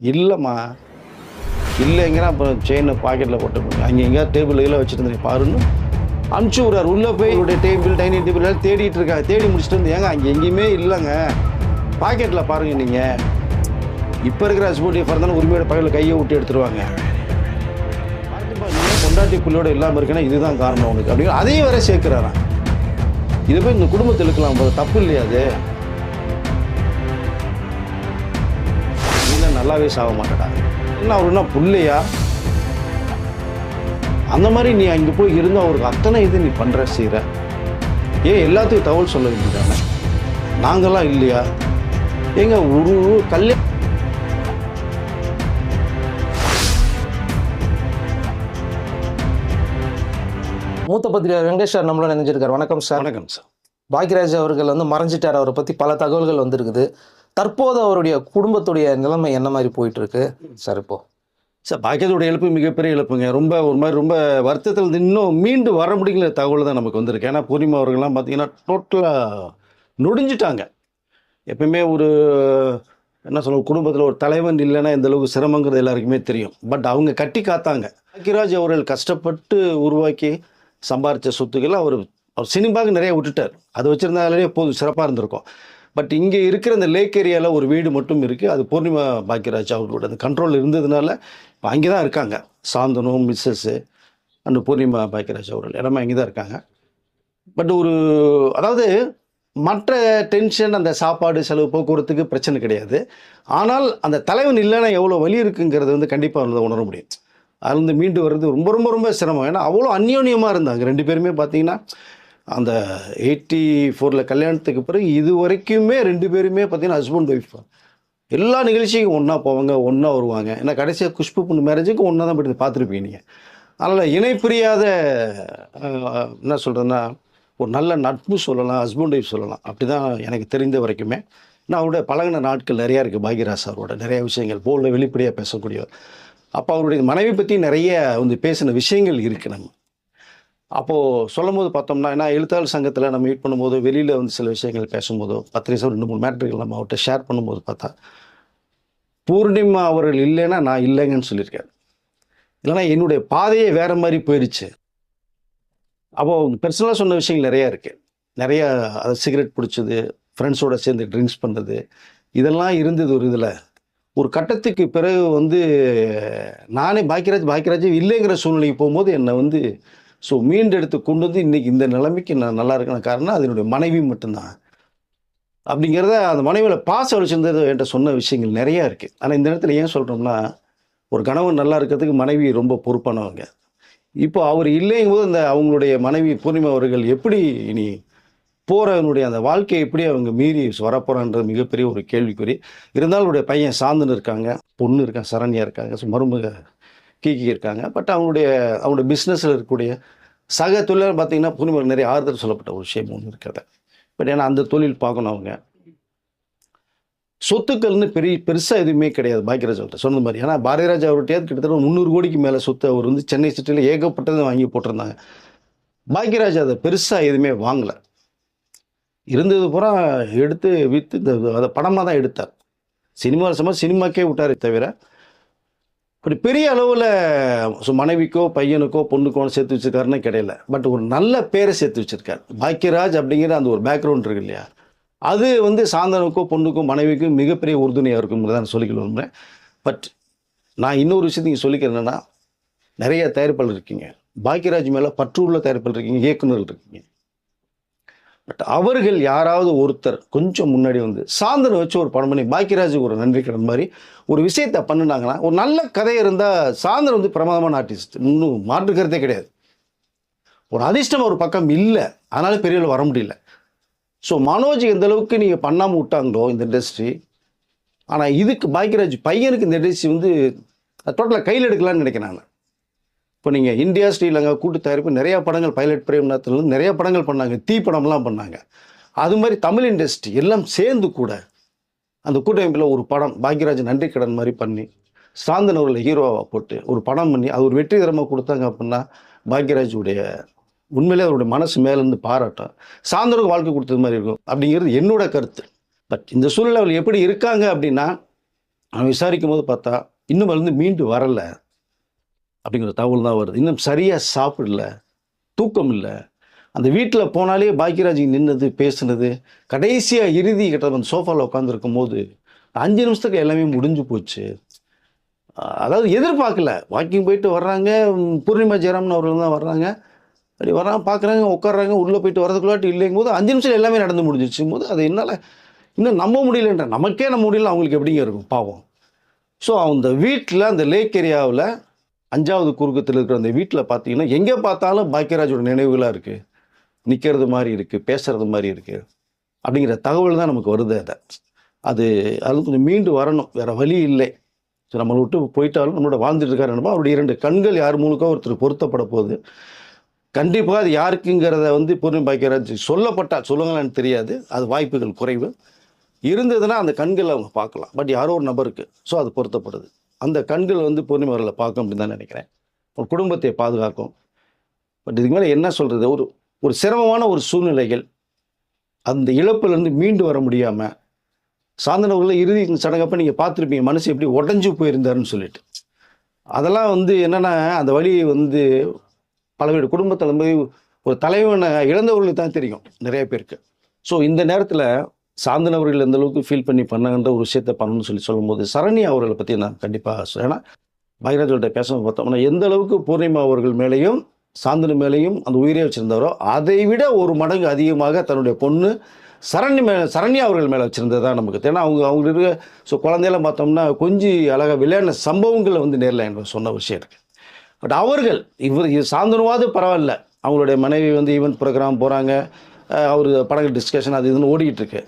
இல்லைம்மா, இல்லைங்கன்னா அப்புறம் செயினை பாக்கெட்டில் போட்டு அங்கே எங்கேயாவது டேபிள் கீழே வச்சுட்டு பாருன்னு அனுப்பிச்சி விட்றாரு. உள்ளே போய் இவருடைய டேபிள், டைனிங் டேபிள் எல்லாம் தேடிட்டு இருக்காங்க. தேடி முடிச்சுட்டு வந்து, ஏங்க அங்கே எங்கேயுமே இல்லைங்க, பாக்கெட்டில் பாருங்கள் நீங்கள். இப்போ இருக்கிற ஹஸ்பண்ட் ஃபார் தானே உரிமையோட பகையில் கையை விட்டு எடுத்துருவாங்க. நீங்கள் பொண்டாட்டி பிள்ளையோட இல்லாமல் இருக்குன்னா இதுதான் காரணம் உனக்கு அப்படிங்கிற அதையும் வேற சேர்க்குறாராம். இது போய் இந்த குடும்பத்தில் இருக்கலாம் போது தப்பு இல்லையா? அது நீங்க நல்லாவே சாக மாட்டடா, என்ன அவருன்னா பிள்ளையா? அந்த மாதிரி நீ அங்கே போய் இருந்தால் அவருக்கு அத்தனை இது நீ பண்ணுற செய்கிற. ஏன் எல்லாத்துக்கும் தகவல் சொல்ல வேண்டியதானே? நாங்களாம் இல்லையா? ஏங்க ஒரு கல்யாணம் மூத்த பத்திரிகை வெங்கடேஷ் சார் நம்மளோட நினைஞ்சிருக்காரு. வணக்கம் சார். வணக்கம் சார். பாக்யராஜ் அவர்கள் மறைஞ்சிட்டார். அவரை பற்றி பல தகவல்கள் வந்திருக்குது. தற்போது அவருடைய குடும்பத்துடைய நிலைமை என்ன மாதிரி போயிட்டு இருக்கு சார்? இப்போ சார் பாக்கியத்தோட இழப்பு மிகப்பெரிய இழப்புங்க. ரொம்ப ஒரு மாதிரி ரொம்ப வருத்தத்தில் இன்னும் மீண்டு வர முடியல தகவல் தான் நமக்கு வந்திருக்கு. ஏன்னா பூர்ணிமா அவர்கள்லாம் பார்த்தீங்கன்னா டோட்டலாக நொடிஞ்சிட்டாங்க. எப்பயுமே ஒரு என்ன சொல்ல, குடும்பத்தில் ஒரு தலைவன் இல்லைன்னா எந்த அளவுக்கு சிரமங்கிறது எல்லாருக்குமே தெரியும். பட் அவங்க கட்டி காத்தாங்க. பாக்யராஜ் அவர்கள் கஷ்டப்பட்டு உருவாக்கி சம்பாரித்த சொத்துக்களை அவர் சினிமாவுக்கு நிறைய விட்டுட்டார். அது வச்சுருந்தாலே போதும், சிறப்பாக இருந்திருக்கும். பட் இங்கே இருக்கிற இந்த லேக் ஏரியாவில் ஒரு வீடு மட்டும் இருக்குது. அது பூர்ணிமா பாக்யராஜ் அவர்களோட அந்த கண்ட்ரோல் இருந்ததுனால இப்போ அங்கே தான் இருக்காங்க. சாந்தனும் மிஸ்ஸஸ்ஸு அண்ட் பூர்ணிமா பாக்யராஜ் அவர்கள் எல்லாமே அங்கே தான் இருக்காங்க. பட் ஒரு அதாவது மற்ற டென்ஷன், அந்த சாப்பாடு செலவு, போக்குவரத்துக்கு பிரச்சனை கிடையாது. ஆனால் அந்த தலைவன் இல்லைன்னா எவ்வளோ வலி இருக்குங்கிறது கண்டிப்பாக வந்து உணர முடியும். அதுலேருந்து மீண்டு வர்றது ரொம்ப ரொம்ப ரொம்ப சிரமம். ஏன்னா அவ்வளோ அந்யோன்யமாக இருந்தாங்க ரெண்டு பேருமே. பார்த்தீங்கன்னா அந்த 84 கல்யாணத்துக்கு பிறகு இது வரைக்குமே ரெண்டு பேருமே பார்த்தீங்கன்னா ஹஸ்பண்ட் ஒய்ஃப் எல்லா நிகழ்ச்சிக்கும் ஒன்றா போவாங்க, ஒன்றா வருவாங்க. ஏன்னா கடைசியாக குஷ்பு பொண்ணு மேரேஜுக்கு ஒன்றா தான் போய்ட்டு பார்த்துருப்பீங்க நீங்கள். அதனால் இணை பிரியாத என்ன சொல்கிறேன்னா ஒரு நல்ல நட்பு சொல்லலாம், ஹஸ்பண்ட் ஒய்ஃப் சொல்லலாம். அப்படி தான் எனக்கு தெரிந்த வரைக்குமே. நான் அவருடைய பழகின நாட்கள் நிறையா இருக்குது. பாக்யராஜ் அவரோட நிறைய விஷயங்கள் போல வெளிப்படையாக பேசக்கூடியவர். அப்போ அவருடைய மனைவி பற்றி நிறைய பேசின விஷயங்கள் இருக்குது. நம்ம அப்போது சொல்லும் போது பார்த்தோம்னா, ஏன்னா எழுத்தாளர் சங்கத்தில் நம்ம மீட் பண்ணும்போது வெளியில் சில விஷயங்கள் பேசும்போதோ 10 நிமிஷம் 2-3 மேட்ருகள் நம்ம அவர்கிட்ட ஷேர் பண்ணும்போது பார்த்தா, பூர்ணிமா அவர்கள் இல்லைன்னா நான் இல்லைங்கன்னு சொல்லியிருக்காரு. இல்லைன்னா என்னுடைய பாதையே வேறு மாதிரி போயிடுச்சு. அப்போது பெர்சனலாக சொன்ன விஷயங்கள் நிறையா இருக்குது. நிறையா அது சிகரெட் பிடிச்சது, ஃப்ரெண்ட்ஸோடு சேர்ந்து ட்ரிங்க்ஸ் பண்ணுறது, இதெல்லாம் இருந்தது. ஒரு இதில் ஒரு கட்டத்துக்கு பிறகு நானே பாக்யராஜ் இல்லைங்கிற சூழ்நிலைக்கு போகும்போது என்னை மீண்டெடுத்து கொண்டு இன்றைக்கி இந்த நிலைமைக்கு நான் நல்லா இருக்கேன். காரணம் அதனுடைய மனைவி மட்டும்தான். அப்படிங்கிறத அந்த மனைவியில் பாசம் அழிச்சிருந்தது என்கிட்ட சொன்ன விஷயங்கள் நிறையா இருக்குது. ஆனால் இந்த இடத்துல ஏன் சொல்கிறோம்னா, ஒரு கணவன் நல்லா இருக்கிறதுக்கு மனைவி ரொம்ப பொறுப்பானவங்க. இப்போ அவர் இல்லைங்கும் போது அவங்களுடைய மனைவி பூர்ணிமா அவர்கள் எப்படி இனி போகிறவனுடைய அந்த வாழ்க்கையை எப்படி அவங்க மீறி வரப்போகிறான்றது மிகப்பெரிய ஒரு கேள்விக்குறி. இருந்தாலும் அவருடைய பையன் சாந்தன் இருக்காங்க, பொண்ணு இருக்காங்க, சரண்யா இருக்காங்க, மருமக கீக்கி இருக்காங்க. பட் அவங்களுடைய பிஸ்னஸில் இருக்கக்கூடிய சக தொழிலாளர் பார்த்தீங்கன்னா பூர்ணிமா நிறைய ஆறுதல் சொல்லப்பட்ட ஒரு விஷயம் ஒன்று இருக்கிறது. பட் ஏன்னா அந்த தொழில் பார்க்கணும். அவங்க சொத்துக்கள்னு பெருசாக எதுவுமே கிடையாது பாக்யராஜ் அவர்கிட்ட சொன்ன மாதிரி. ஏன்னா பாரதிராஜ் அவர்கிட்ட கிட்டத்தட்ட 300 கோடிக்கு மேலே சொத்து அவர் சென்னை சிட்டியில் ஏகப்பட்டதை வாங்கி போட்டிருந்தாங்க. பாக்யராஜ் அதை பெருசாக எதுவுமே வாங்கலை. இருந்தது பூரா எடுத்து விற்று அதை படமாக தான் எடுத்தார். சினிமாக்கே விட்டாரே தவிர இப்படி பெரிய அளவில் மனைவிக்கோ பையனுக்கோ பொண்ணுக்கோ சேர்த்து வச்சுருக்காருன்னு கிடையாது. பட் ஒரு நல்ல பேரை சேர்த்து வச்சுருக்கார். பாக்யராஜ் அப்படிங்கிற அந்த ஒரு பேக்ரவுண்ட் இருக்கு இல்லையா, அது சாந்தனுக்கோ பொண்ணுக்கும் மனைவிக்கும் மிகப்பெரிய உறுதுணையாக இருக்குங்கிறத நான் சொல்லிக்க விரும்புகிறேன். பட் நான் இன்னொரு விஷயத்தையும் சொல்லிக்கிறேன். என்னென்னா, நிறைய தயாரிப்பாளர் இருக்கீங்க, பாக்யராஜ் மேலே பற்று உள்ள தயாரிப்பாளர் இருக்கீங்க, இயக்குநர்கள் இருக்கீங்க. பட் அவர்கள் யாராவது ஒருத்தர் கொஞ்சம் முன்னாடி சாந்தனை வச்சு ஒரு படம் பண்ணி பாக்யராஜுக்கு ஒரு நன்றி கடன் மாதிரி ஒரு விஷயத்தை பண்ணினாங்கன்னா, ஒரு நல்ல கதை இருந்தால் சாந்தன் பிரமாதமான ஆர்டிஸ்ட், இன்னும் மாற்று கருத்தே கிடையாது. ஒரு அதிர்ஷ்டம் ஒரு பக்கம் இல்லை, அதனால பெரிய வர முடியல. ஸோ மனோஜ் எந்த அளவுக்கு நீங்கள் பண்ணாமல் விட்டாங்களோ இந்த இண்டஸ்ட்ரி, ஆனால் இதுக்கு பாக்யராஜ் பையனுக்கு இந்த இண்டஸ்ட்ரி டோட்டலாக கையில் எடுக்கலான்னு நினைக்கிறேன் நான். இப்போ நீங்கள் இந்தியா ஸ்ரீலங்கா கூட்டு தயாரிப்பு நிறையா படங்கள், பைலட் பிரேம்நாத்லேருந்து நிறையா படங்கள் பண்ணாங்க, தீ படம்லாம் பண்ணாங்க. அது மாதிரி தமிழ் இண்டஸ்ட்ரி எல்லாம் சேர்ந்து கூட அந்த கூட்டமைப்பில் ஒரு படம் பாக்யராஜ் நன்றி கடன் மாதிரி பண்ணி சாந்தன் அவர்களை ஹீரோவாக போட்டு ஒரு படம் பண்ணி அது ஒரு வெற்றிகரமாக கொடுத்தாங்க அப்படின்னா, பாக்யராஜுடைய உண்மையிலே அவருடைய மனசு மேலேருந்து பாராட்டம் சாந்தனுக்கு வாழ்க்கை கொடுத்தது மாதிரி இருக்கும் அப்படிங்கிறது என்னோட கருத்து. பட் இந்த சூழ்நிலை எப்படி இருக்காங்க அப்படின்னா, அவன் விசாரிக்கும் போது பார்த்தா இன்னும் அதுலேருந்து மீண்டு வரலை அப்படிங்கிற தகவல் தான் வருது. இன்னும் சரியாக சாப்பிடல, தூக்கம் இல்லை. அந்த வீட்டில் போனாலே பாக்கியராஜ் நின்னது பேசுனது, கடைசியாக இறுதி கிட்ட அந்த சோஃபாவில் உட்காந்துருக்கும் போது 5 நிமிஷத்துக்கு எல்லாமே முடிஞ்சு போச்சு. அதாவது எதிர்பார்க்கல. வாக்கிங் போயிட்டு வர்றாங்க, பூர்ணிமா ஜெயராமன் அவர்கள் தான் வர்றாங்க. அப்படி வர்றாங்க, பார்க்குறாங்க, உட்காடுறாங்க, உள்ளே போயிட்டு வரதுக்குள்ளாட்டி இல்லைங்கும் போது 5 நிமிஷம் எல்லாமே நடந்து முடிஞ்சிருச்சும் போது அது என்னால் இன்னும் நம்ப முடியலன்ற, நமக்கே நம்ப முடியல, அவங்களுக்கு எப்படிங்க இருக்கும் பாவம். ஸோ அந்த வீட்டில், அந்த லேக் ஏரியாவில் 5வது குறுக்கத்தில் இருக்கிற அந்த வீட்டில் பார்த்தீங்கன்னா எங்கே பார்த்தாலும் பாக்கியராஜோட நினைவுகளாக இருக்குது, நிற்கிறது மாதிரி இருக்குது, பேசுகிறது மாதிரி இருக்குது அப்படிங்கிற தகவல் தான் நமக்கு வருது. அது கொஞ்சம் மீண்டு வரணும், வேறு வழி இல்லை. ஸோ நம்மளை விட்டு போயிட்டாலும் நம்மளோட வாழ்ந்துட்டு இருக்காரு. அவருடைய 2 கண்கள் யார் மூலக்கோ ஒருத்தர் பொருத்தப்பட போகுது. கண்டிப்பாக அது யாருக்குங்கிறத பூர்ணிமா பாக்கியராஜ் சொல்லப்பட்டால், சொல்லுங்களான்னு தெரியாது, அது வாய்ப்புகள் குறைவு. இருந்ததுன்னா அந்த கண்கள் அவங்க பார்க்கலாம், பட் யாரோ ஒரு நபருக்கு ஸோ அது பொருத்தப்படுது. அந்த கண்கள் பூர்ணிமா அவர்களை பார்க்கும் அப்படின்னு தான் நினைக்கிறேன். ஒரு குடும்பத்தை பாதுகாக்கும். பட் இதுக்கு மேலே என்ன சொல்கிறது, ஒரு சிரமமான ஒரு சூழ்நிலைகள், அந்த இழப்பிலேருந்து மீண்டு வர முடியாமல் சாந்தனவர்களில் இறுதி சடங்கப்போ நீங்கள் பார்த்துருப்பீங்க, மனசு எப்படி உடஞ்சி போயிருந்தாருன்னு சொல்லிட்டு. அதெல்லாம் என்னென்னா அந்த வழி பலவேறு குடும்பத்தில் ஒரு தலைவனை இழந்தவர்களுக்கு தான் தெரியும் நிறைய பேருக்கு. ஸோ இந்த நேரத்தில் சாந்தனவர்கள் எந்த அளவுக்கு ஃபீல் பண்ணாங்கன்ற ஒரு விஷயத்தை பண்ணணும்னு சொல்லும்போது சரண்யா அவர்களை பற்றி நான் கண்டிப்பாக ஏன்னா பாக்கியராஜோட பேச பார்த்தோம்னா எந்த அளவுக்கு பூர்ணிமா அவர்கள் மேலேயும் சாந்தனு மேலேயும் அந்த உயிரை வச்சுருந்தாரோ அதை விட ஒரு மடங்கு அதிகமாக தன்னுடைய பொண்ணு சரண்யா அவர்கள் மேலே வச்சுருந்தது தான் நமக்கு. ஏன்னா அவங்க இருக்க ஸோ குழந்தையெல்லாம் பார்த்தோம்னா கொஞ்சம் அழகாக விளையாடின சம்பவங்களை நேரில் எனக்கு சொன்ன விஷயம் இருக்குது. பட் அவர்கள் சாந்தனுவாது பரவாயில்ல, அவங்களுடைய மனைவி ஈவெண்ட் ப்ரோக்ராம் போகிறாங்க, அவர் படங்கள் டிஸ்கஷன் அது இதுன்னு ஓடிக்கிட்டு இருக்கு.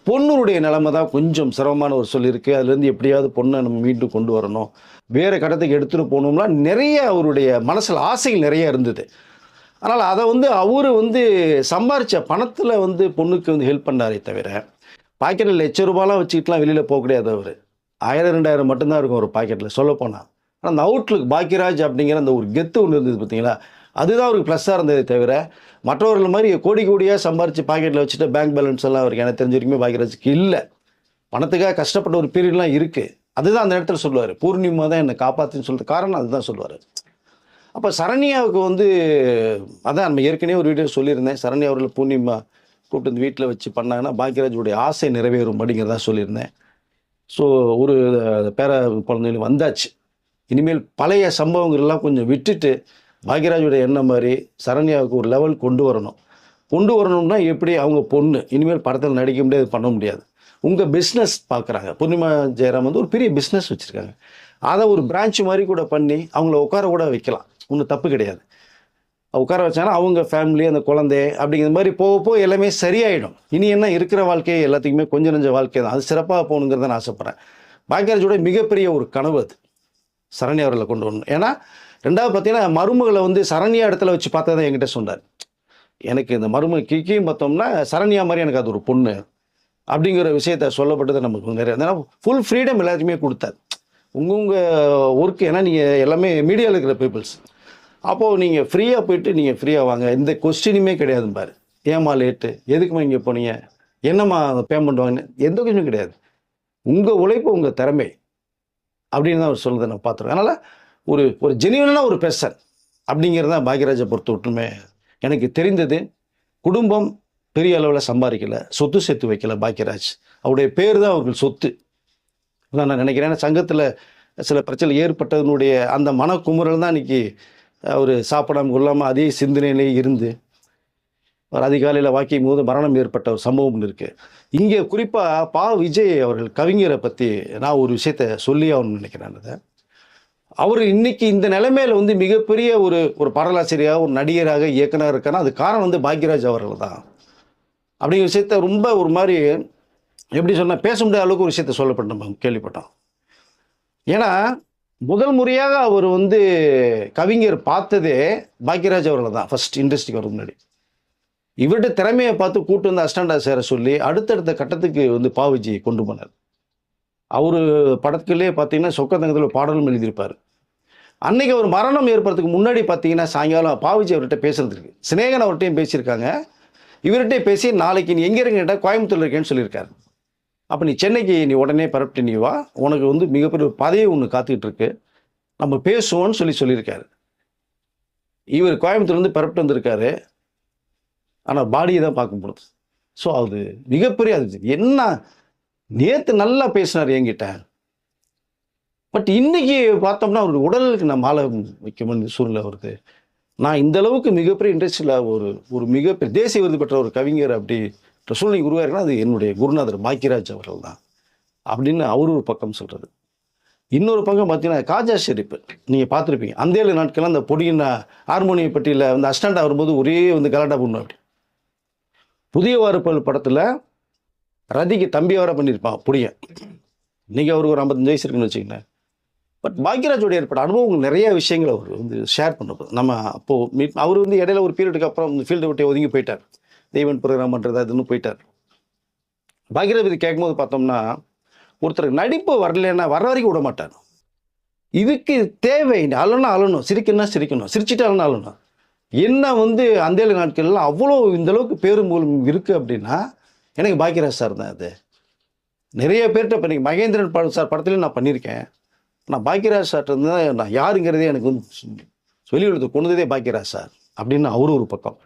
பொண்ணுடைய நிலைமை தான் கொஞ்சம் சிரமமான ஒரு சொல்லியிருக்கு. அதுலேருந்து எப்படியாவது பொண்ணை நம்ம மீண்டும் கொண்டு வரணும், வேறு கட்டத்துக்கு எடுத்துகிட்டு போகணும்லாம் நிறைய அவருடைய மனசில் ஆசைகள் நிறைய இருந்தது. அதனால் அதை அவர் சம்பாரித்த பணத்தில் பொண்ணுக்கு ஹெல்ப் பண்ணாரே தவிர பாக்கெட்டில் ₹1,00,000 வச்சுக்கிட்டுலாம் வெளியில் போக கிடையாது. அவர் 1000-2000 மட்டும்தான் இருக்கும் ஒரு பாக்கெட்டில் சொல்லப்போனால். ஆனால் அந்த அவுட்லுக் பாக்கியராஜ் அப்படிங்கிற அந்த ஒரு கெத்து ஒன்று இருந்தது பார்த்தீங்களா, அதுதான் அவருக்கு ப்ளஸ்ஸாக இருந்ததே தவிர மற்றவர்கள் மாதிரி கோடியாக சம்பாரித்து பாக்கெட்டில் வச்சுட்டு பேங்க் பேலன்ஸ் எல்லாம் அவருக்கு எனக்கு தெரிஞ்ச வரைக்குமே பாக்கியராஜுக்கு இல்லை. பணத்துக்காக கஷ்டப்பட்ட ஒரு பீரியட்லாம் இருக்குது. அதுதான் அந்த இடத்துல சொல்லுவார், பூர்ணிமா தான் என்னை காப்பாற்றுன்னு சொல்லிட்டு காரணம் அதுதான் சொல்லுவார். அப்போ சரண்யாவுக்கு அதான் நம்ம ஏற்கனவே ஒரு வீடியோ சொல்லியிருந்தேன், சரண்யா அவர்கள் பூர்ணிமா கூப்பிட்டு வீட்டில் வச்சு பண்ணாங்கன்னா பாக்கியராஜுடைய ஆசை நிறைவேறும் அப்படிங்கிறதா சொல்லியிருந்தேன். ஸோ ஒரு பேர குழந்தைகள் வந்தாச்சு. இனிமேல் பழைய சம்பவங்கள்லாம் கொஞ்சம் விட்டுட்டு பாக்கியராஜுடைய எண்ணம் மாதிரி சரண்யாவுக்கு ஒரு லெவல் கொண்டு வரணும்னா எப்படி, அவங்க பொண்ணு இனிமேல் படத்தில் நடிக்க முடியாது, பண்ண முடியாது. உங்கள் பிஸ்னஸ் பார்க்குறாங்க, பூர்ணிமா ஜெயராம் ஒரு பெரிய பிஸ்னஸ் வச்சுருக்காங்க, அதை ஒரு பிரான்ச் மாதிரி கூட பண்ணி அவங்கள உட்கார கூட வைக்கலாம், ஒன்றும் தப்பு கிடையாது. உட்கார வச்சாங்கன்னா அவங்க ஃபேமிலி, அந்த குழந்தை அப்படிங்கிற மாதிரி போக எல்லாமே சரியாயிடும். இனி என்ன இருக்கிற வாழ்க்கையை எல்லாத்துக்குமே கொஞ்சம் நெஞ்ச வாழ்க்கை தான், அது சிறப்பாக போகணுங்கிறத நான் ஆசைப்பட்றேன். பாக்கியராஜோட மிகப்பெரிய ஒரு கனவு அது சரண்யா அவர்களை கொண்டு வரணும். ஏன்னா ரெண்டாவது பார்த்தீங்கன்னா மருமகளை சரண்யா இடத்துல வச்சு பார்த்தா தான் என்கிட்ட சொன்னார், எனக்கு இந்த மருமக கிக்கியும் பார்த்தோம்னா சரண்யா மாதிரி எனக்கு அது ஒரு பொண்ணு அப்படிங்கிற விஷயத்த சொல்லப்பட்டது நமக்கு நிறைய. ஏன்னா ஃபுல் ஃப்ரீடம் எல்லாத்துக்குமே கொடுத்தார். உங்கள் ஒர்க்கு, ஏன்னா நீங்கள் எல்லாமே மீடியாவில் இருக்கிற பீப்புள்ஸ், அப்போது நீங்கள் ஃப்ரீயாக போயிட்டு நீங்கள் ஃப்ரீயாக வாங்க, எந்த கொஸ்டினுமே கிடையாதுன்னு பாரு. ஏமா லேட்டு, எதுக்குமா இங்கே போனீங்க, என்னம்மா பேமெண்ட் வாங்கினேன், எந்த கொஸ்டினும் கிடையாது. உங்கள் உழைப்பு, உங்கள் திறமை அப்படின்னு தான் அவர் சொல்லுறதை நான் பார்த்துருக்கேன். அதனால் ஒரு ஜெனியூனான ஒரு பெர்சன் அப்படிங்கிறது தான் பாக்கியராஜை பொறுத்த விட்டுமே எனக்கு தெரிந்தது. குடும்பம் பெரிய அளவில் சம்பாதிக்கலை, சொத்து சேர்த்து வைக்கல பாக்கியராஜ், அவருடைய பேர் தான் அவர்கள் சொத்து நான் நினைக்கிறேன். ஏன்னா சங்கத்தில் சில பிரச்சனை ஏற்பட்டதனுடைய அந்த மனக்குமுறல் தான் இன்றைக்கி அவர் சாப்பிடாமல் கொள்ளாமல் அதே சிந்தனையிலே இருந்து ஒரு அதிகாலையில் வாக்கிங் போது மரணம் ஏற்பட்ட ஒரு சம்பவம் இருக்குது. இங்கே குறிப்பாக விஜய் அவர்கள் கவிஞரை பற்றி நான் ஒரு விஷயத்தை சொல்லி ஆகணும்னு நினைக்கிறேன். அதை அவர் இன்னைக்கு இந்த நிலைமையில் மிகப்பெரிய ஒரு பாடலாசிரியராக, ஒரு நடிகராக, இயக்குனராக இருக்காருன்னா அது காரணம் பாக்கியராஜ் அவர்கள் தான் அப்படிங்கிற விஷயத்த ரொம்ப ஒரு மாதிரி எப்படி சொன்னால் பேச முடியாத அளவுக்கு ஒரு விஷயத்த சொல்லப்பட்டு நம்ம கேள்விப்பட்டோம். ஏன்னா முதல் முறையாக அவர் கவிஞர் பார்த்ததே பாக்கியராஜ் அவர்கள் தான் ஃபர்ஸ்ட் இண்டஸ்ட்ரிக்கு வரது முன்னாடி. இவர்கிட்ட திறமையை பார்த்து கூட்டு அஸ்டாண்டா சேர சொல்லி அடுத்தடுத்த கட்டத்துக்கு விஜய் கொண்டு போனார். அவர் படத்துக்குள்ளே பார்த்தீங்கன்னா சொக்கத்தங்கத்தில் பாடலும் எழுதியிருப்பார். அன்னைக்கு அவர் மரணம் ஏற்படுறதுக்கு முன்னாடி பார்த்தீங்கன்னா சாயங்காலம் விஜய் அவர்கிட்ட பேசுறதுக்கு சினேகன் அவர்கிட்டையும் பேசியிருக்காங்க. இவர்கிட்டே பேசி நாளைக்கு நீ எங்கே இருக்க கேட்டால் கோயம்புத்தூர் இருக்கேன்னு சொல்லியிருக்காரு. அப்போ நீ சென்னைக்கு நீ உடனே பரப்பிட்டு நீ வா, உனக்கு வந்து மிகப்பெரிய ஒரு பதவி ஒன்று காத்துக்கிட்டு இருக்கு, நம்ம பேசுவோம்னு சொல்லியிருக்காரு. இவர் கோயம்புத்தூர்லேருந்து பரப்பிட்டு வந்திருக்காரு, ஆனால் பாடியை தான் பார்க்க முடியுது. ஸோ அது மிகப்பெரிய அது என்ன நேற்று நல்லா பேசினார் என்கிட்ட, பட் இன்னைக்கு பார்த்தோம்னா அவருடைய உடலுக்கு நான் மாலை வைக்க வேண்டிய சூழ்நிலை வருது. நான் இந்த அளவுக்கு மிகப்பெரிய இண்டஸ்ட்ரியில் ஒரு மிகப்பெரிய தேசிய விருது பெற்ற ஒரு கவிஞர் அப்படி சூழ்நிலை உருவாயிருக்குன்னா அது என்னுடைய குருநாதர் பாக்கியராஜ் அவர்கள் தான் அப்படின்னு அவர் ஒரு பக்கம் சொல்கிறது. இன்னொரு பக்கம் பார்த்தீங்கன்னா காஜா ஷெரீப் நீங்கள் பார்த்துருப்பீங்க. அந்த 7 நாட்கள் அந்த பொடியின் ஹார்மோனிய பெட்டியில் வந்து அஸ்டண்டாக வரும்போது ஒரே வந்து கலாட்டா பண்ணும். அப்படி புதிய வார்ப்புகள் படத்தில் ரதிக்கு தம்பி வர பண்ணியிருப்பான் பொடியன். இன்றைக்கி அவருக்கு ஒரு 55 வயசு இருக்குன்னு வச்சுக்கங்களேன். பட் பாக்யராஜோட ஏற்பட்ட அனுபவங்கள் நிறைய விஷயங்கள் அவர் வந்து ஷேர் பண்ண நம்ம அப்போது அவர் வந்து இடையில ஒரு பீரியடுக்கு அப்புறம் இந்த ஃபீல்டை விட்டு ஒதுங்கி போயிட்டார். தெய்வன் ப்ரோக்ராம் பண்ணுறது அதுன்னு போயிட்டார். பாக்யராஜ் பற்றி கேட்கும்போது பார்த்தோம்னா ஒருத்தருக்கு நடிப்பு வரலன்னா வர வரைக்கும் விட மாட்டார். இதுக்கு தேவை அழணும், சிரிக்கணும், சிரிச்சுட்டு அழணும். என்ன வந்து அந்த 7 நாட்கள்லாம் அவ்வளோ இந்த அளவுக்கு பேரும்பூலம் இருக்குது அப்படின்னா எனக்கு பாக்யராஜ் சார் தான். அது நிறைய பேர்கிட்ட இப்போ நீங்கள் மகேந்திரன் சார் படத்துலையும் நான் பண்ணியிருக்கேன். நான் பாக்யராஜ் சார்ட்டு வந்து நான் யாருங்கிறதே எனக்கு வந்து சொல்லி கொடுத்து கொண்டதே பாக்யராஜ் சார் அப்படின்னு ஒரு பக்கம்.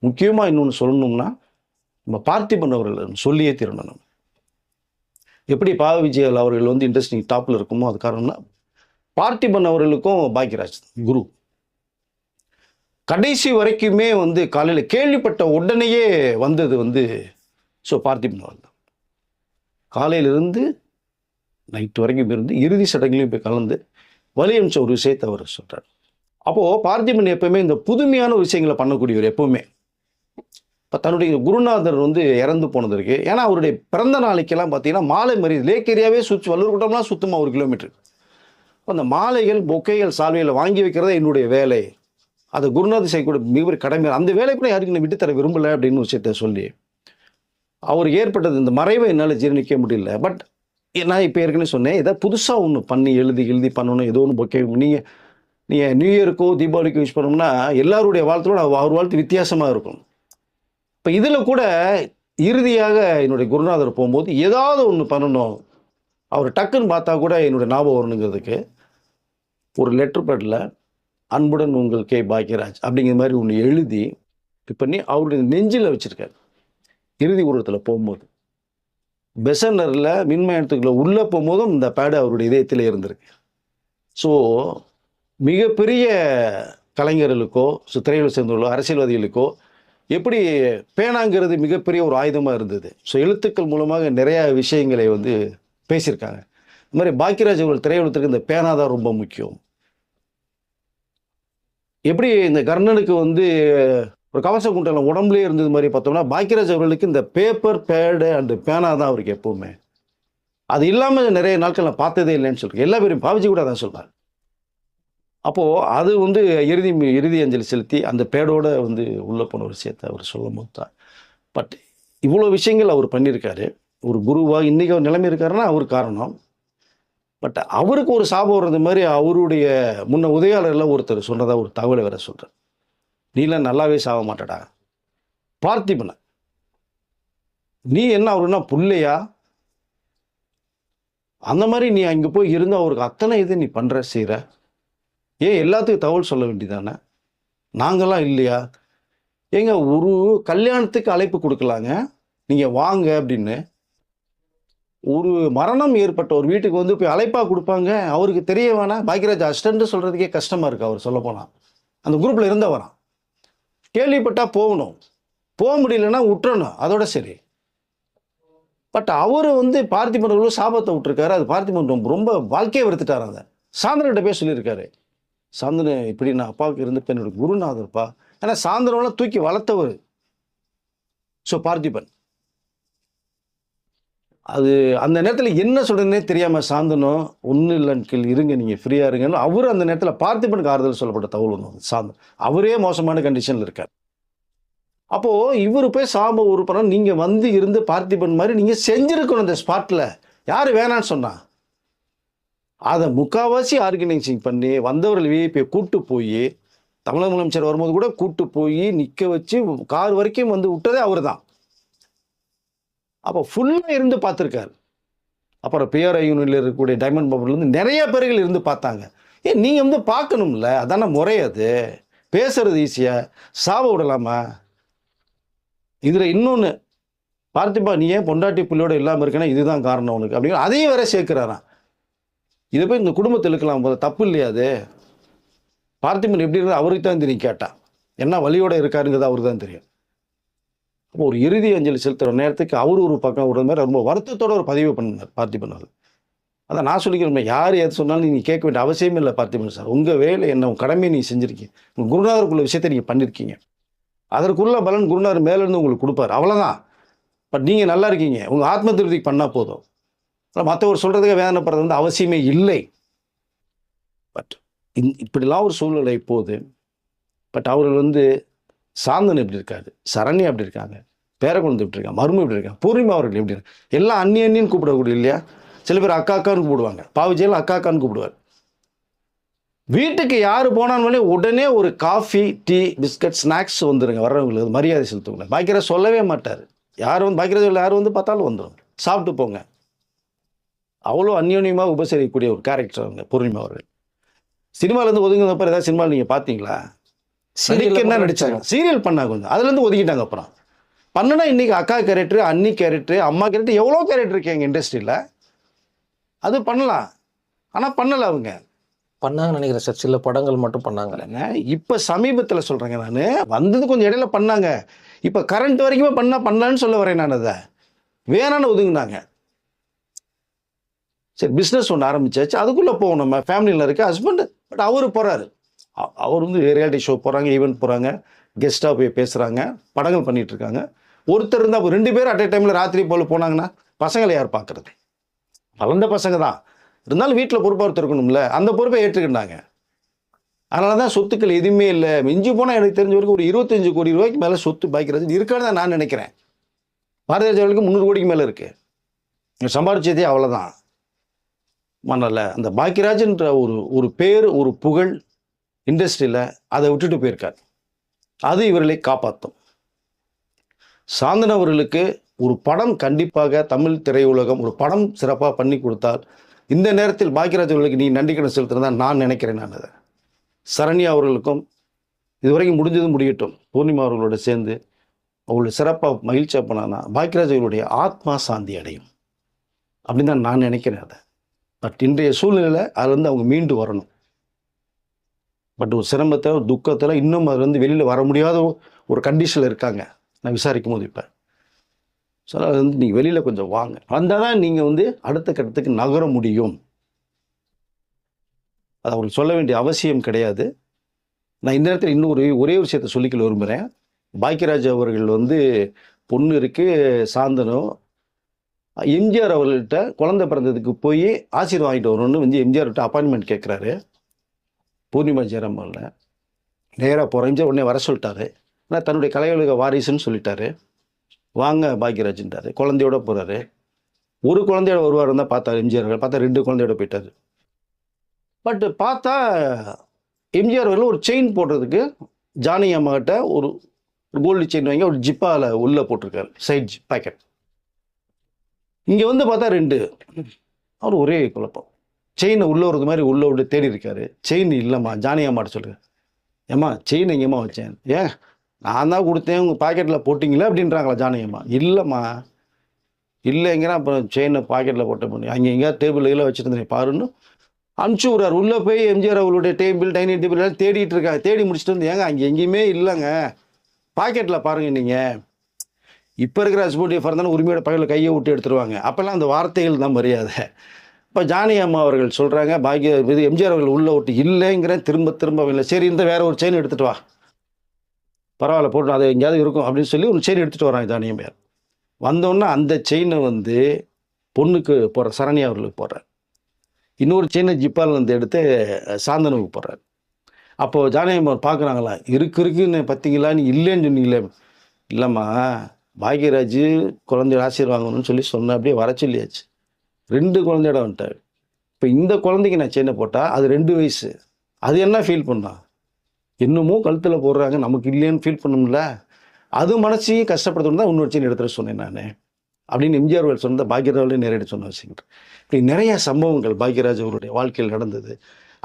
முக்கியமாக இன்னொன்று சொல்லணும்னா நம்ம பார்த்திபன் அவர்கள் சொல்லியே தீரணும். நம்ம எப்படி பாவ விஜயல் அவர்கள் வந்து இண்டஸ்ட்ரி டாப்பில் இருக்குமோ அது காரணம்னா பார்த்திபன் அவர்களுக்கும் பாக்யராஜ் குரு. கடைசி வரைக்குமே வந்து காலையில் கேள்விப்பட்ட உடனேயே வந்தது வந்து பார்த்திபன் அவர்கள் தான். காலையிலிருந்து நைட்டு வரைக்கும் இருந்து இறுதி சடங்குலையும் போய் கலந்து வழி அனுப்பிச்ச ஒரு விஷயத்தை அவர் சொல்கிறார். அப்போது பார்த்திபன் எப்பவுமே இந்த புதுமையான விஷயங்களை பண்ணக்கூடியவர் எப்பவுமே. இப்போ தன்னுடைய குருநாதர் வந்து இறந்து போனதற்கு, ஏன்னா அவருடைய பிறந்த நாளைக்கெல்லாம் பார்த்தீங்கன்னா மாலை மரியாதை லேக் ஏரியாவே சுற்றி வல்லூர் கூட்டம்லாம் சுத்தமாக 1 கிலோமீட்டர். அந்த மாலைகள் பொக்கைகள் சால்வைகளை வாங்கி வைக்கிறதே என்னுடைய வேலை, அதை குருநாதர் செய்யக்கூடிய மிகப்பெரிய கடமை, அந்த வேலை கூட யாருக்கு நான் விட்டுத்தர விரும்பலை அப்படின்னு விஷயத்த சொல்லி அவருக்கு ஏற்பட்டது இந்த மறைவை என்னால் ஜீரணிக்க முடியல. பட் நான் இப்போ ஏற்கனவே சொன்னேன், ஏதாவது புதுசாக ஒன்று பண்ணி எழுதி பண்ணணும், ஏதோ ஒன்று பொக்கே. நீங்கள் நியூ இயருக்கோ தீபாவளிக்கோ யூஸ் பண்ணோம்னா எல்லாருடைய வாழ்த்தோட அவர் வாழ்த்து வித்தியாசமாக இருக்கும். இப்போ இதில் கூட இறுதியாக என்னுடைய குருநாதர் போகும்போது ஏதாவது ஒன்று பண்ணணும், அவர் டக்குன்னு பார்த்தா கூட என்னுடைய ஞாபகம் வரணுங்கிறதுக்கு ஒரு லெட்டர் பேடில் அன்புடன் உங்கள் கே பாக்யராஜ் அப்படிங்கிற மாதிரி ஒன்று எழுதி பண்ணி அவருடைய நெஞ்சில் வச்சுருக்காரு. இறுதி ஊர்வலத்தில் போகும்போது பெசனரில் மின்மயத்துக்குள்ளே உள்ளே போகும்போதும் இந்த பேடு அவருடைய இதயத்தில் இருந்திருக்கு. ஸோ மிகப்பெரிய கலைஞர்களுக்கோ திரையுலகில் சேர்ந்தவர்களோ அரசியல்வாதிகளுக்கோ எப்படி பேனாங்கிறது மிகப்பெரிய ஒரு ஆயுதமாக இருந்தது. ஸோ எழுத்துக்கள் மூலமாக நிறையா விஷயங்களை வந்து பேசியிருக்காங்க. இந்த மாதிரி பாக்யராஜ் அவர்கள் திரையுலகத்திற்கு இந்த பேனா தான் ரொம்ப முக்கியம். எப்படி இந்த கர்ணனுக்கு வந்து ஒரு கவச குண்டலம் உடம்புலேயே இருந்தது மாதிரி பார்த்தோம்னா பாக்யராஜ் அவர்களுக்கு இந்த பேப்பர் பேடு அண்டு பேனா தான் அவருக்கு எப்போவுமே. அது இல்லாமல் நிறைய நாட்கள் நான் பார்த்ததே இல்லைன்னு சொல்கிறேன். எல்லா பேரும் பாவிச்சு கூட அதான் சொல்கிறார். அப்போது அது வந்து இறுதி அஞ்சலி செலுத்தி அந்த பேடோடு வந்து உள்ளே போன ஒரு விஷயத்தை அவர் சொல்லும் போது தான். பட் இவ்வளோ விஷயங்கள் அவர் பண்ணியிருக்காரு. ஒரு குருவாக இன்றைக்கி அவர் நிலைமை இருக்காருன்னா அவர் காரணம். பட் அவருக்கு ஒரு சாபம் வர்றது மாதிரி அவருடைய முன்ன உதவியாளர்லாம் ஒருத்தர் சொன்னதாக ஒரு தகவலை வேற சொல்கிறார். நீலாம் நல்லாவே சாக மாட்டடா பார்த்திபனை, நீ என்ன அவருன்னா புள்ளையா, அந்த மாதிரி நீ அங்கே போய் இருந்து அவருக்கு அத்தனை இது நீ பண்ணுற செய்கிற, ஏன் எல்லாத்துக்கும் தகவல் சொல்ல வேண்டியதானே, நாங்கள்லாம் இல்லையா, ஏங்க ஒரு கல்யாணத்துக்கு அழைப்பு கொடுக்கலாங்க, நீங்கள் வாங்க அப்படின்னு. ஒரு மரணம் ஏற்பட்ட ஒரு வீட்டுக்கு வந்து போய் அழைப்பாக கொடுப்பாங்க, அவருக்கு தெரிய வேணாம். பாக்யராஜ் அசிஸ்டன்ட்டு சொல்கிறதுக்கே கஷ்டமாக இருக்குது. அவர் சொல்ல போனால் அந்த குரூப்பில் இருந்தவரான், கேள்விப்பட்டால் போகணும், போக முடியலன்னா விட்டுறணும், அதோட சரி. பட் அவர் வந்து பார்த்திபன் சாபத்தை விட்டுருக்காரு. அது பார்த்திபன் ரொம்ப வாழ்க்கையை வெறுத்துட்டார். அதை சாந்தனகிட்ட போய் சொல்லியிருக்காரு, சாந்தனு இப்படி நான் அப்பாவுக்கு இருந்து என்னோட குருநாதர்ப்பா, ஏன்னா சாந்தனெல்லாம் தூக்கி வளர்த்தவர். ஸோ பார்த்திபன் அது அந்த நேரத்தில் என்ன சொல்கிறதுனே தெரியாமல் சாந்தனும் ஒன்றும் இல்லைன்னு இருங்க, நீங்கள் ஃப்ரீயாக இருங்கன்னு அவர் அந்த நேரத்தில் பார்த்திபனுக்கு ஆறுதல் சொல்லப்பட்ட தகவல் ஒன்று. சாந்தன் அவரே மோசமான கண்டிஷனில் இருக்கார். அப்போது இவர் போய் சாப உறுப்பினர் நீங்கள் வந்து இருந்து பார்த்திபன் மாதிரி நீங்கள் செஞ்சுருக்கணும். அந்த ஸ்பாட்டில் யார் வேணான்னு சொன்னா அதை முக்கால்வாசி ஆர்கனைசிங் பண்ணி வந்தவர்கள் விஐபியை கூட்டு போய் தமிழக முதலமைச்சர் வரும்போது கூட கூட்டு போய் நிற்க வச்சு கார் வரைக்கும் வந்து விட்டதே அவர் தான். அப்போ ஃபுல்லாக இருந்து பார்த்துருக்காரு. அப்புறம் பிஆர்ஐ யூனியனில் இருக்கக்கூடிய டைமண்ட் பாபர்லேருந்து நிறைய பேர்கள் இருந்து பார்த்தாங்க. ஏன் நீங்கள் வந்து பார்க்கணும்ல, அதான முறை. அது பேசுறது ஈஸியாக, சாவ விடலாமா? இதில் இன்னொன்று, பார்த்திபா நீ ஏன் பொண்டாட்டி பிள்ளையோட இல்லாமல் இருக்கேன்னா இதுதான் காரணம் உனக்கு அப்படிங்கிற அதையும் வேற சேர்க்கிறாராம். இதை போய் இந்த குடும்பத்தில் இருக்கலாம் போல, தப்பு இல்லையா அது? பார்த்திபன் எப்படி இருந்தால் அவருக்கு தான் தெரியும். கேட்டா என்ன வழியோட இருக்காருங்கிறது அவருக்கு தான் தெரியும். அப்போ ஒரு இறுதி அஞ்சலி செலுத்துகிற நேரத்துக்கு அவர் ஒரு பக்கம் விடுற மாதிரி ரொம்ப வருத்தத்தோட ஒரு பதிவு பண்ணார் பார்த்திபன் அவர். அதான் நான் சொல்லிக்கிறேன், யார் எது சொன்னாலும் நீங்கள் கேட்க வேண்டிய அவசியமே இல்லை பார்த்திபன் சார். உங்கள் வேலை என்ன, உங்கள் கடமையை நீங்கள் செஞ்சுருக்கீங்க. உங்கள் குருநாதருக்குள்ள விஷயத்தை நீங்கள் பண்ணியிருக்கீங்க. அதற்குள்ள பலன் குருநாதர் மேலேருந்து உங்களுக்கு கொடுப்பார், அவ்வளோதான். பட் நீங்கள் நல்லா இருக்கீங்க, உங்கள் ஆத்ம திருப்திக்கு பண்ணால் போதும். மற்றவர் சொல்கிறதுக்கு வேதனைப்படுறது வந்து அவசியமே இல்லை. பட் இப்படிலாம் ஒரு சூழ்நிலை போகுது. பட் அவர்கள் வந்து சாந்தன் எப்படி இருக்காரு, சரண்யா எப்படி இருக்காங்க, பேரக்குழந்தை எப்படி இருக்காங்க, மருமை எப்படி இருக்காங்க, பூர்ணிமா அவர்கள் எப்படி இருக்காங்க, எல்லாம் அந்நியன்னு கூப்பிடக்கூடிய இல்லையா? சில பேர் அக்கா அக்கான்னு கூப்பிடுவாங்க. பாவிஜெயில் அக்கா அக்கான்னு கூப்பிடுவார். வீட்டுக்கு யார் போனாலும் உடனே ஒரு காஃபி, டீ, பிஸ்கட், ஸ்நாக்ஸ் வந்துடுங்க வர்றவங்களுக்கு மரியாதை செலுத்துவாங்க. பாக்கியராஜ் சொல்லவே மாட்டார். யார் வந்து பாக்கியராஜ் யார் வந்து பார்த்தாலும் வந்துடும், சாப்பிட்டு போங்க. அவ்வளோ அந்யோன்யமாக உபசரிக்கக்கூடிய ஒரு கேரக்டர் அவங்க பூர்ணிமா அவர்கள். சினிமாலேருந்து ஒதுங்கினப்பறம் ஏதாவது சினிமாவில் நீங்கள் பார்த்தீங்களா? நடிக்க என்ன நடித்தாங்க, சீரியல் பண்ணாங்க கொஞ்சம், அதுலேருந்து ஒதுக்கிட்டாங்க. அப்புறம் பண்ணுனா இன்றைக்கி அக்கா கேரக்டரு, அண்ணி கேரக்டரு, அம்மா கேரக்டர், எவ்வளோ கேரக்டர் இருக்கு எங்கள் இண்டஸ்ட்ரியில். அது பண்ணலாம், ஆனால் பண்ணலை. அவங்க பண்ணாங்கன்னு நினைக்கிறேன் சார், சில படங்கள் மட்டும் பண்ணாங்க. இல்லைங்க, இப்போ சமீபத்தில் சொல்கிறேங்க, நான் வந்தது கொஞ்சம் இடையில பண்ணாங்க. இப்போ கரண்ட் வரைக்குமே பண்ணலான்னு சொல்ல வரேன் நான். அதை வேணான்னு ஒதுங்கினாங்க. சரி, பிஸ்னஸ் ஒன்று ஆரம்பிச்சாச்சு, அதுக்குள்ளே போவோம். நம்ம ஃபேமிலியில் இருக்க ஹஸ்பண்ட், பட் அவர் போகிறாரு. அவர் வந்து ரியாலிட்டி ஷோ போகிறாங்க, ஈவெண்ட் போகிறாங்க, கெஸ்ட்டாக போய் பேசுகிறாங்க, படங்கள் பண்ணிகிட்ருக்காங்க. ஒருத்தர் இருந்தால் 2 பேர் அட் ஏ டைமில் ராத்திரி போல் போனாங்கன்னா பசங்களை யார் பார்க்குறது? வளர்ந்த பசங்க தான் இருந்தாலும் வீட்டில் பொறுப்பாக ஒருத்தர் இருக்கணும்ல, அந்த பொறுப்பை ஏற்றுக்கிட்டாங்க. அதனால தான் சொத்துக்கள் எதுவுமே இல்லை. மிஞ்சி போனால் எனக்கு தெரிஞ்ச வரைக்கும் ஒரு 25 கோடி ரூபாய்க்கு மேலே சொத்து பாய்க்கிறது இருக்கான்னு தான் நான் நினைக்கிறேன். பாரதிய ஜனதாவுக்கு 300 கோடிக்கு மேலே இருக்குது. சம்பாதிச்சதே அவ்வளோதான். மன்னல அந்த பாக்கியராஜ்ன்ற ஒரு பேர், ஒரு புகழ் இண்டஸ்ட்ரியில் அதை விட்டுட்டு போயிருக்கார். அது இவர்களை காப்பாற்றும். சாந்தன் அவர்களுக்கு ஒரு படம் கண்டிப்பாக தமிழ் திரையுலகம் ஒரு படம் சிறப்பாக பண்ணி கொடுத்தால் இந்த நேரத்தில் பாக்கியராஜ் அவர்களுக்கு நீ நன்றிக்கடன் செலுத்துறதா நான் நினைக்கிறேன். நான் அதை சரண்யா அவர்களுக்கும் இதுவரைக்கும் முடிஞ்சது முடியட்டும். பூர்ணிமா அவர்களோட சேர்ந்து அவங்களுடைய சிறப்பாக மகிழ்ச்சியாக பண்ணானா பாக்கியராஜ் அவர்களுடைய ஆத்மா சாந்தி அடையும் அப்படின்னு தான் நான் நினைக்கிறேன். அதை பட் இன்றைய சூழ்நிலையில் அதுலேருந்து அவங்க மீண்டு வரணும். பட் ஒரு சிரமத்தை, ஒரு துக்கத்தில் இன்னும் அதுலேருந்து வெளியில் வர முடியாத ஒரு கண்டிஷனில் இருக்காங்க. நான் விசாரிக்கும் போது இப்போ ஸோ அது வந்து நீங்கள் வெளியில் கொஞ்சம் வாங்க, வந்தால் தான் நீங்கள் வந்து அடுத்த கட்டத்துக்கு நகர முடியும். அது அவங்களுக்கு சொல்ல வேண்டிய அவசியம் கிடையாது. நான் இந்த நேரத்தில் இன்னும் ஒரே விஷயத்தை சொல்லிக்கல விரும்புகிறேன். பாக்கியராஜ் அவர்கள் வந்து பொண்ணு இருக்குது, சாந்தனும் எம்ஜிஆர் அவர்கள்ட்ட குழந்தை பிறந்ததுக்கு போய் ஆசீர்வாதம் வாங்கிட்டு வரணும்னு வந்து எம்ஜிஆர்கிட்ட அப்பாயின்மெண்ட் கேட்குறாரு. பூர்ணிமா ஜெயராமனில் நேராக போகிறேன். எம்ஜிஆர் உடனே வர சொல்லிட்டாரு. ஆனால் தன்னுடைய கலையுலக வாரிசுன்னு சொல்லிட்டாரு. வாங்க பாக்கியராஜ்ன்றாரு. குழந்தையோட போகிறாரு. ஒரு குழந்தையோட வருவார் இருந்தால் பார்த்தாரு எம்ஜிஆர். பார்த்தா 2 குழந்தையோட போயிட்டார். பட் பார்த்தா எம்ஜிஆர் அவர்கள் ஒரு செயின் போடுறதுக்கு ஜானகி அம்மாகிட்ட ஒரு கோல்டு செயின் வாங்கி ஒரு ஜிப்பாவில் உள்ளே போட்டிருக்காரு, சைட் பாக்கெட். இங்கே வந்து பார்த்தா 2. அவர் ஒரே குழப்பம். செயினை உள்ளே வரது மாதிரி உள்ளே விட்டு தேடி இருக்காரு. செயின் இல்லைம்மா. ஜானகி அம்மாட்ட சொல்லுங்க, ஏம்மா செயின் எங்கேம்மா வச்சேன்? ஏன் நான் தான் கொடுத்தேன், உங்கள் பாக்கெட்டில் போட்டிங்களா அப்படின்றாங்களா ஜானகி அம்மா. இல்லைம்மா. இல்லைங்கன்னா அப்புறம் செயினை பாக்கெட்டில் போட்ட பண்ணி அங்கே எங்கேயாவது டேபிள் கீழே வச்சுட்டு இருந்தேன் பாருன்னு அனுப்பிச்சி விட்றாரு. உள்ளே போய் எம்ஜிஆர் அவர்களுடைய டேபிள், டைனிங் டேபிள் எல்லாம் தேடிட்டு இருக்காங்க. தேடி முடிச்சுட்டு வந்து, ஏங்க அங்கே எங்கேயுமே இல்லைங்க, பாக்கெட்டில் பாருங்கள் நீங்கள். இப்போ இருக்கிற ஹஸ்பண்ட் ஃபர்தான உரிமையோட பகையில் கையை விட்டு எடுத்துருவாங்க. அப்போல்லாம் அந்த வார்த்தைகள் தான் மரியாதை. இப்போ ஜானகி அம்மா அவர்கள் சொல்கிறாங்க, இது எம்ஜிஆர் அவர்கள் உள்ளே விட்டு இல்லைங்கிறேன், திரும்ப இல்லை. சரி, இந்த வேற ஒரு செயின் எடுத்துகிட்டு வா, பரவாயில்ல போட்டு அது எங்கேயாவது இருக்கும் அப்படின்னு சொல்லி ஒரு செயின் எடுத்துகிட்டு வராங்க ஜானகி அம்மையார். வந்தோடனே அந்த செயினை வந்து பொண்ணுக்கு போடுற சரண்யா அவர்களுக்கு போடுறார். இன்னொரு செயினை ஜிப்பால் வந்து எடுத்து சாந்தனுக்கு போடுறார். அப்போது ஜானகி அம்மா பார்க்குறாங்களா, இருக்குன்னு பார்த்தீங்களா, நீ இல்லைன்னு சொன்னீங்களே. இல்லைம்மா, பாக்கியராஜ் குழந்தையோட ஆசீர்வாங்கணும்னு சொல்லி சொன்னேன், அப்படியே வர சொல்லியாச்சு. 2 குழந்தையோட வந்துட்டார். இப்போ இந்த குழந்தைக்கு நான் செயினை போட்டால் அது 2 வயசு, அது என்ன ஃபீல் பண்ணா? இன்னமும் கழுத்தில் போடுறாங்க, நமக்கு இல்லைன்னு ஃபீல் பண்ணணும்ல. அது மனசையும் கஷ்டப்படுத்தணும் தான் இன்னொரு செயின் எடுத்துகிட்டு சொன்னேன் நான். அப்படின்னு எம்ஜிஆர் அவர்கள் சொன்ன பாக்யராஜ் நேரடி சொன்ன விஷயங்கள். இப்படி நிறைய சம்பவங்கள் பாக்யராஜ் அவருடைய வாழ்க்கையில் நடந்தது.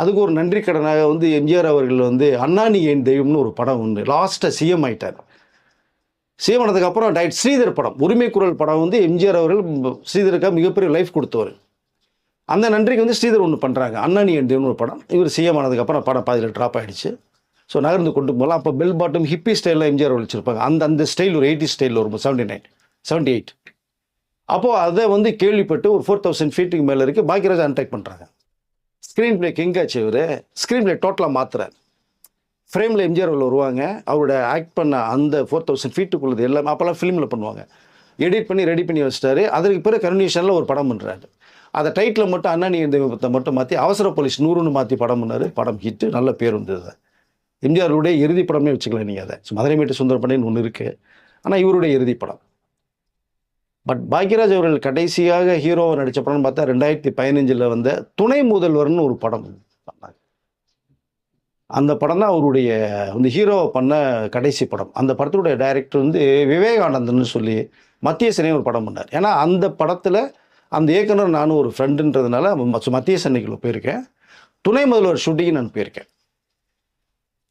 அதுக்கு ஒரு நன்றி கடனாக வந்து எம்ஜிஆர் அவர்கள் வந்து அண்ணா நீ என் தெய்வம்னு ஒரு படம் ஒன்று லாஸ்ட்டாக சிஎம் ஆயிட்டார். சிஎம் ஆனதுக்கப்புறம் டைரக்ட் ஸ்ரீதர் படம், உரிமை குரல் படம் வந்து எம்ஜிஆர் அவர்கள் ஸ்ரீதருக்காக மிகப்பெரிய லைஃப் கொடுத்தவர். அந்த நன்றிக்கு வந்து ஸ்ரீதர் ஒன்று பண்ணுறாங்க, அண்ணா நீ என் தெய்வம்னு ஒரு படம். இவர் சிஎம் ஆனதுக்கப்புறம் படம் பாதியில் ட்ராப் ஆகிடுச்சு. ஸோ நகர்ந்து கொண்டு போகலாம். அப்போ பெல் பாட்டம் ஹிப்பி ஸ்டைலில் எம்ஜிஆர் வச்சிருப்பாங்க. அந்த ஸ்டைல் ஒரு 80 ஸ்டைலில் ஒரு 78. அப்போது அதை வந்து கேள்விப்பட்டு ஒரு 4000 ஃபீட்டுக்கு மேலே இருக்குது பாக்யராஜ் அன்டேக் பண்ணுறாங்க. ஸ்க்ரீன் பிளே கிங்காச்சு இவர். ஸ்க்ரீன் பிளே டோட்டலாக மாற்றுறாரு. ஃப்ரேமில் எம்ஜிஆர் வருவாங்க, அவரோட ஆக்ட் பண்ண அந்த 4000 ஃபீட்டுக்குள்ளது எல்லாமே அப்போல்லாம் ஃபிலிமில் பண்ணுவாங்க, எடிட் பண்ணி ரெடி பண்ணி வச்சிட்டாரு. அதற்கு பிறகு கன்வினேஷனில் ஒரு படம் பண்ணுறாரு. அதை டைட்டில் மட்டும் அண்ணா நீ என் தெய்வத்தை மட்டும் மாற்றி அவசர போலீஸ் 100ன்னு மாற்றி படம் பண்ணார். படம் ஹிட்டு, நல்ல பேர் வந்தது. எம்ஜிஆருடைய இறுதி படமே வச்சுக்கலாம் நீங்கள் அதை. மதுரை மீட்டு சுந்தரபாண்டியன் ஒன்று இருக்குது, ஆனால் இவருடைய இறுதி படம். பட் பாக்யராஜ் அவர்கள் கடைசியாக ஹீரோவை நடித்த படம்னு பார்த்தா 2015 வந்த துணை முதல்வர்னு ஒரு படம் பண்ணாங்க. அந்த படம் தான் அவருடைய வந்து ஹீரோவை பண்ண கடைசி படம். அந்த படத்துடைய டைரக்டர் வந்து விவேகானந்தன்னு சொல்லி மத்திய சென்னை ஒரு படம் பண்ணார். ஏன்னா அந்த படத்தில் அந்த இயக்குனர் நானும் ஒரு ஃப்ரெண்டுன்றதுனால மத்திய சென்னைக்குள்ள போயிருக்கேன். துணை முதல்வர் ஷூட்டிங்கு நான் போயிருக்கேன்.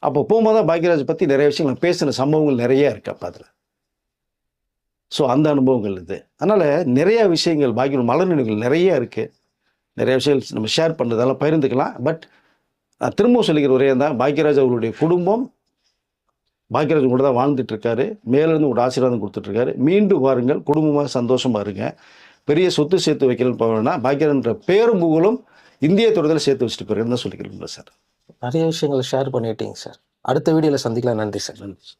அப்போ போகும்போது தான் பாக்யராஜ் பற்றி நிறைய விஷயங்கள் பேசின சம்பவங்கள் நிறைய இருக்குது அப்போ அதில். ஸோ அந்த அனுபவங்கள் இது. அதனால் நிறைய விஷயங்கள் மலர் நினைவுகள் நிறைய இருக்குது. நிறைய விஷயங்கள் நம்ம ஷேர் பண்ணுறதால பகிர்ந்துக்கலாம். பட் நான் திரும்பவும் சொல்லிக்கிற ஒரே தான், பாக்யராஜ் அவருடைய குடும்பம் பாக்யராஜ் கூட தான் வாழ்ந்துட்டு இருக்காரு. மேலேருந்து ஒரு ஆசீர்வாதம் கொடுத்துட்ருக்காரு. மீண்டும் வாருங்கள், குடும்பமாக சந்தோஷமாக இருங்க. பெரிய சொத்து சேர்த்து வைக்கணும்னு போவேன்னா பாக்யராஜ்ன்ற பேரும் புகழும் இந்திய தொடர்பில் சேர்த்து வச்சுட்டு போயிருக்கேன்னு தான் சொல்லிக்கிறேன் சார். நிறைய விஷயங்களை ஷேர் பண்ணிட்டீங்க சார். அடுத்த வீடியோவில் சந்திக்கலாம். நன்றி சார். நன்றி.